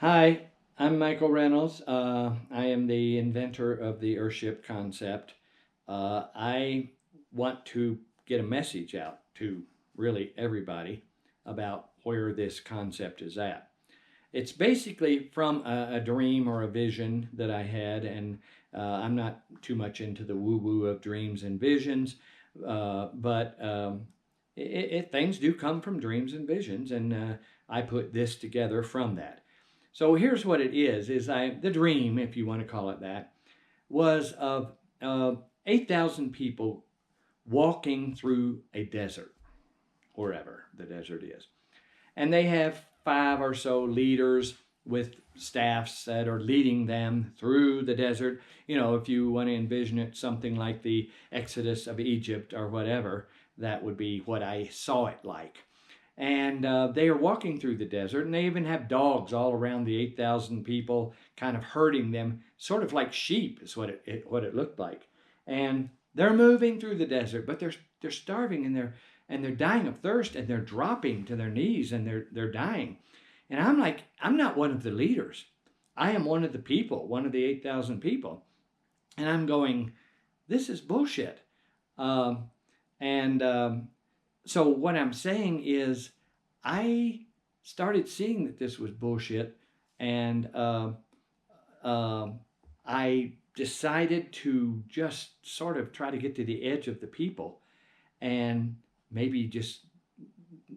Hi, I'm Michael Reynolds. I am the inventor of the Earthship concept. I want to get a message out to really everybody about where this concept is at. It's basically from a dream or a vision that I had, and I'm not too much into the woo woo of dreams and visions, but things do come from dreams and visions, and I put this together from that. So here's what it is the dream, if you want to call it that, was of 8,000 people walking through a desert, wherever the desert is. And they have five or so leaders with staffs that are leading them through the desert. You know, if you want to envision it something like the Exodus of Egypt or whatever, that would be what I saw it like. And they are walking through the desert, and they even have dogs all around the 8,000 people, kind of herding them, sort of like sheep, is what it looked like. And they're moving through the desert, but they're starving and they're dying of thirst, and they're dropping to their knees, and they're dying. And I'm like, I'm not one of the leaders. I am one of the people, one of the 8,000 people, and I'm going, this is bullshit. Um, and So what I'm saying is, I started seeing that this was bullshit, and uh, I decided to just sort of try to get to the edge of the people and maybe just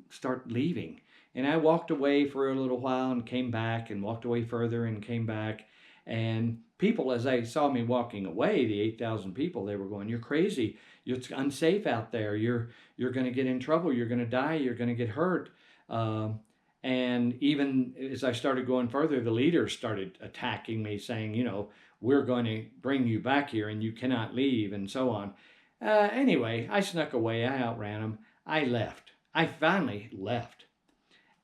start leaving. And I walked away for a little while and came back, and walked away further and came back. And people, as they saw me walking away, the 8,000 people, they were going, "You're crazy. It's unsafe out there. You're going to get in trouble. You're going to die. You're going to get hurt." Um, and even as I started going further, the leaders started attacking me, saying, "We're going to bring you back here, and you cannot leave," and so on. Anyway, I snuck away. I outran them. I left. I finally left.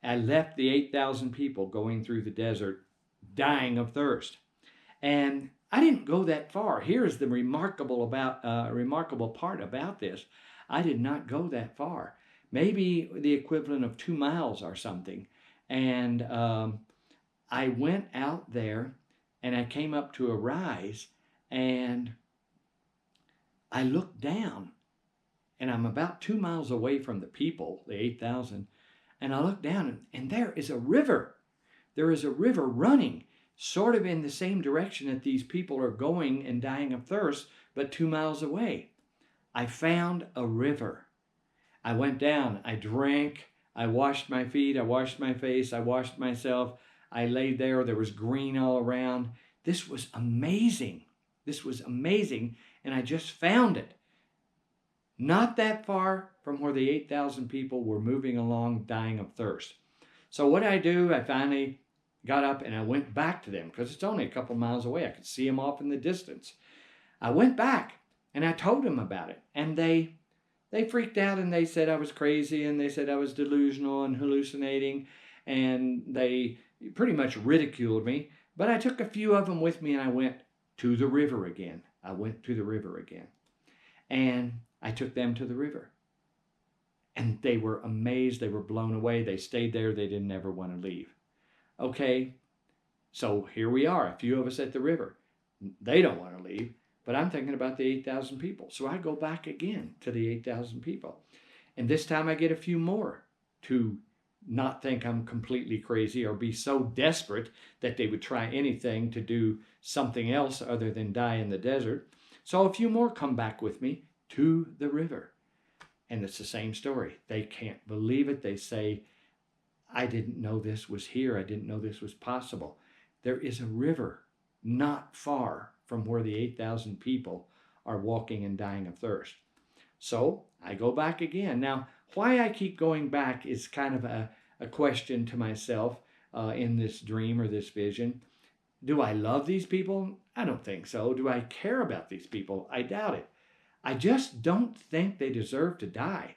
I left the 8,000 people going through the desert, dying of thirst. And I didn't go that far. Here's the remarkable part about this. I did not go that far. Maybe the equivalent of 2 miles or something. And I went out there, and I came up to a rise, and I looked down, and I'm about 2 miles away from the people, the 8,000. And I look down, and there is a river. There is a river running sort of in the same direction that these people are going and dying of thirst, but 2 miles away. I found a river. I went down, I drank, I washed my feet, I washed my face, I washed myself. I laid there. There was green all around. This was amazing. This was amazing. And I just found it. Not that far from where the 8,000 people were moving along dying of thirst. So what I do, I finally got up and I went back to them, because it's only a couple miles away. I could see them off in the distance. I went back and I told them about it, and they freaked out, and they said I was crazy, and they said I was delusional and hallucinating, and they pretty much ridiculed me. But I took a few of them with me, and I went to the river again. I went to the river again. And I took them to the river. And they were amazed. They were blown away. They stayed there. They didn't ever want to leave. Okay, so here we are, a few of us at the river. They don't want to leave, but I'm thinking about the 8,000 people. So I go back again to the 8,000 people. And this time I get a few more to not think I'm completely crazy or be so desperate that they would try anything to do something else other than die in the desert. So a few more come back with me to the river. And it's the same story. They can't believe it. They say, I didn't know this was here. I didn't know this was possible. There is a river not far from where the 8,000 people are walking and dying of thirst. So I go back again. Now, why I keep going back is kind of a question to myself in this dream or this vision. Do I love these people? I don't think so. Do I care about these people? I doubt it. I just don't think they deserve to die.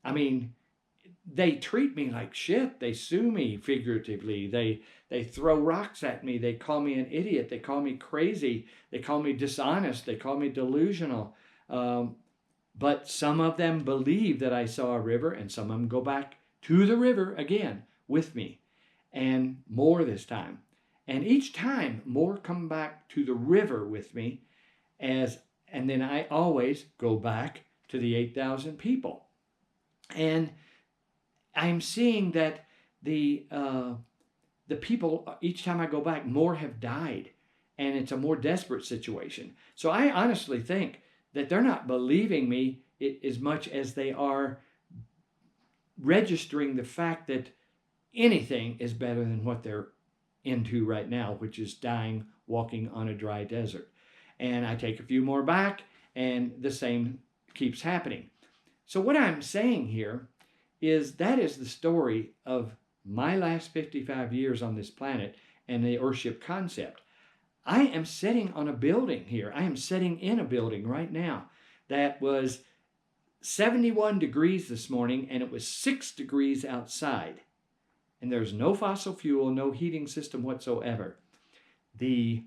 I mean, they treat me like shit. They sue me figuratively. They throw rocks at me. They call me an idiot. They call me crazy. They call me dishonest. They call me delusional. But some of them believe that I saw a river, and some of them go back to the river again with me. and more this time. And each time, more come back to the river with me, and then I always go back to the 8,000 people. And I'm seeing that the people, each time I go back, more have died, and it's a more desperate situation. So I honestly think that they're not believing me as much as they are registering the fact that anything is better than what they're into right now, which is dying walking on a dry desert. And I take a few more back, and the same keeps happening. So what I'm saying here is that is the story of my last 55 years on this planet and the Earthship concept. I am sitting on a building here. I am sitting in a building right now that was 71 degrees this morning, and it was 6 degrees outside. And there's no fossil fuel, no heating system whatsoever. The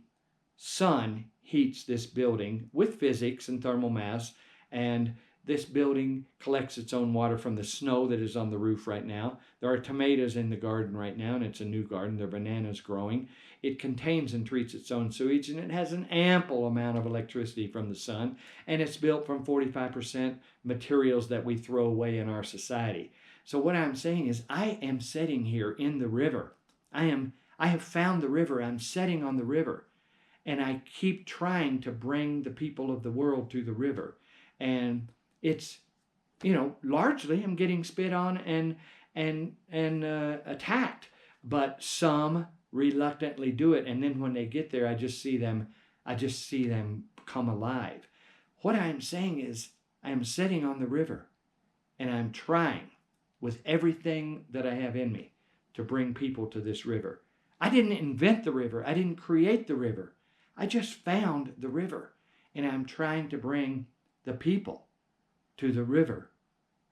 sun heats this building with physics and thermal mass, and this building collects its own water from the snow that is on the roof right now. There are tomatoes in the garden right now, and it's a new garden. There are bananas growing. It contains and treats its own sewage, and it has an ample amount of electricity from the sun, and it's built from 45% materials that we throw away in our society. So what I'm saying is I am sitting here in the river. I have found the river. I'm sitting on the river, and I keep trying to bring the people of the world to the river. And it's, largely I'm getting spit on and attacked, but some reluctantly do it. And then when they get there, I just see them come alive. What I'm saying is I am sitting on the river, and I'm trying with everything that I have in me to bring people to this river. I didn't invent the river. I didn't create the river. I just found the river, and I'm trying to bring the people to the river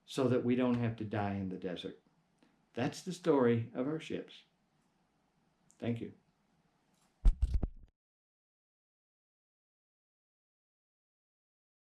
so that we don't have to die in the desert. That's the story of Earthships. Thank you.